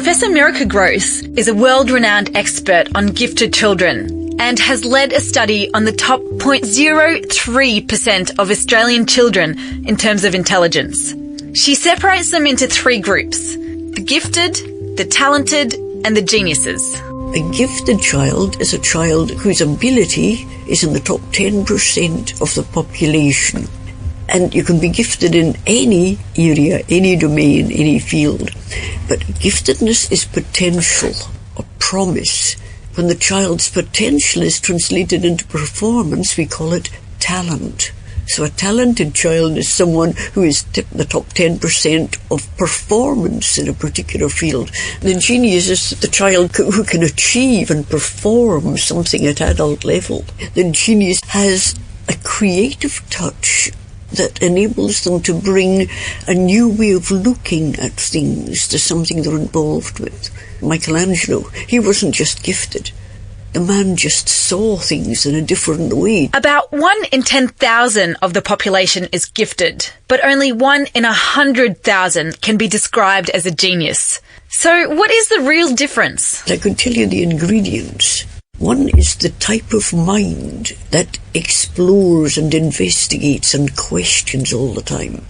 Professor Miraca is a world-renowned expert on gifted children and has led a study on the top 0.03% of Australian children in terms of intelligence. She separates them into three groups: the gifted, the talented, and the geniuses. A gifted child is a child whose ability is in the top 10% of the population. And you can be gifted in any area, any domain, any field. But giftedness is potential, or promise. When the child's potential is translated into performance, we call it talent. So a talented child is someone who is the top 10% of performance in a particular field. The genius is the child who can achieve and perform something at adult level. The genius has a creative touch that enables them to bring a new way of looking at things to something they're involved with. Michelangelo, he wasn't just gifted. The man just saw things in a different way. About 1 in 10,000 of the population is gifted, but only 1 in 100,000 can be described as a genius. So what is the real difference? I could tell you the ingredients. One is the type of mind that explores and investigates and questions all the time.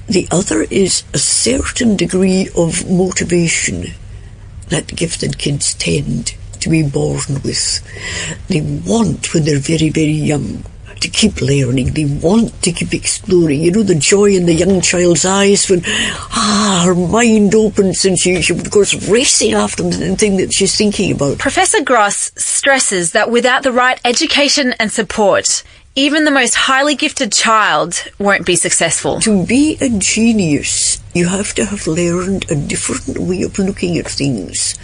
The other is a certain degree of motivation that gifted kids tend to be born with. They want, when they're very, very young, to keep learning. They want to keep exploring. You know, the joy in the young child's eyes when her mind opens and she goes racing after the thing that she's thinking about. Professor Gross stresses that without the right education and support, even the most highly gifted child won't be successful. To be a genius, you have to have learned a different way of looking at things.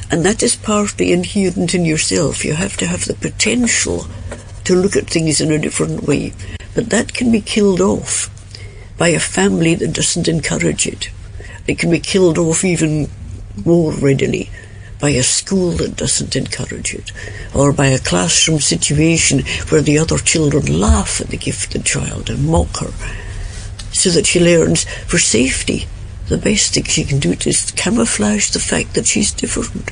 And that is partly inherent in yourself. You have to have the potential to look at things in a different way. But that can be killed off by a family that doesn't encourage it. It can be killed off even more readily by a school that doesn't encourage it, or by a classroom situation where the other children laugh at the gifted child and mock her, so that she learns for safety the best thing she can do is camouflage the fact that she's different.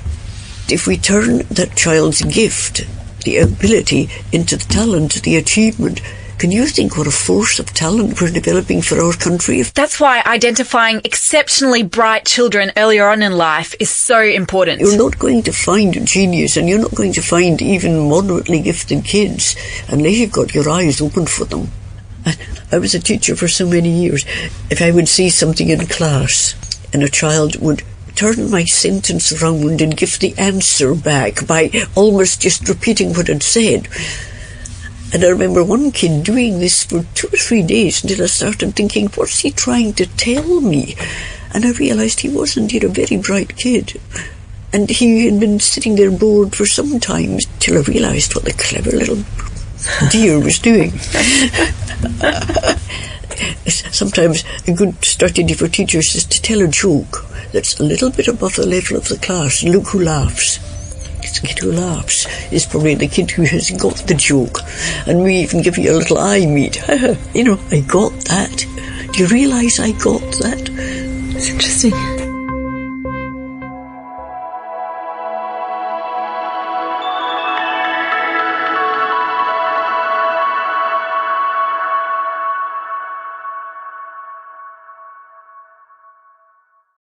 If we turn that child's gift, the ability, into the talent, the achievement, can you think what a force of talent we're developing for our country? That's why identifying exceptionally bright children earlier on in life is so important. You're not going to find genius, and you're not going to find even moderately gifted kids unless you've got your eyes open for them. I was a teacher for so many years. If I would say something in class and a child would turn my sentence around and give the answer back by almost just repeating what I'd said. And I remember one kid doing this for 2 or 3 days until I started thinking, what's he trying to tell me? And I realised he wasn't. He'd a very bright kid. And he had been sitting there bored for some time till I realised what the clever little dear was doing. Sometimes a good strategy for teachers is to tell a joke that's a little bit above the level of the class. Look who laughs. It's the kid who laughs is probably the kid who has got the joke. And we even give you a little eye meet. You know, I got that. Do you realise I got that? It's interesting.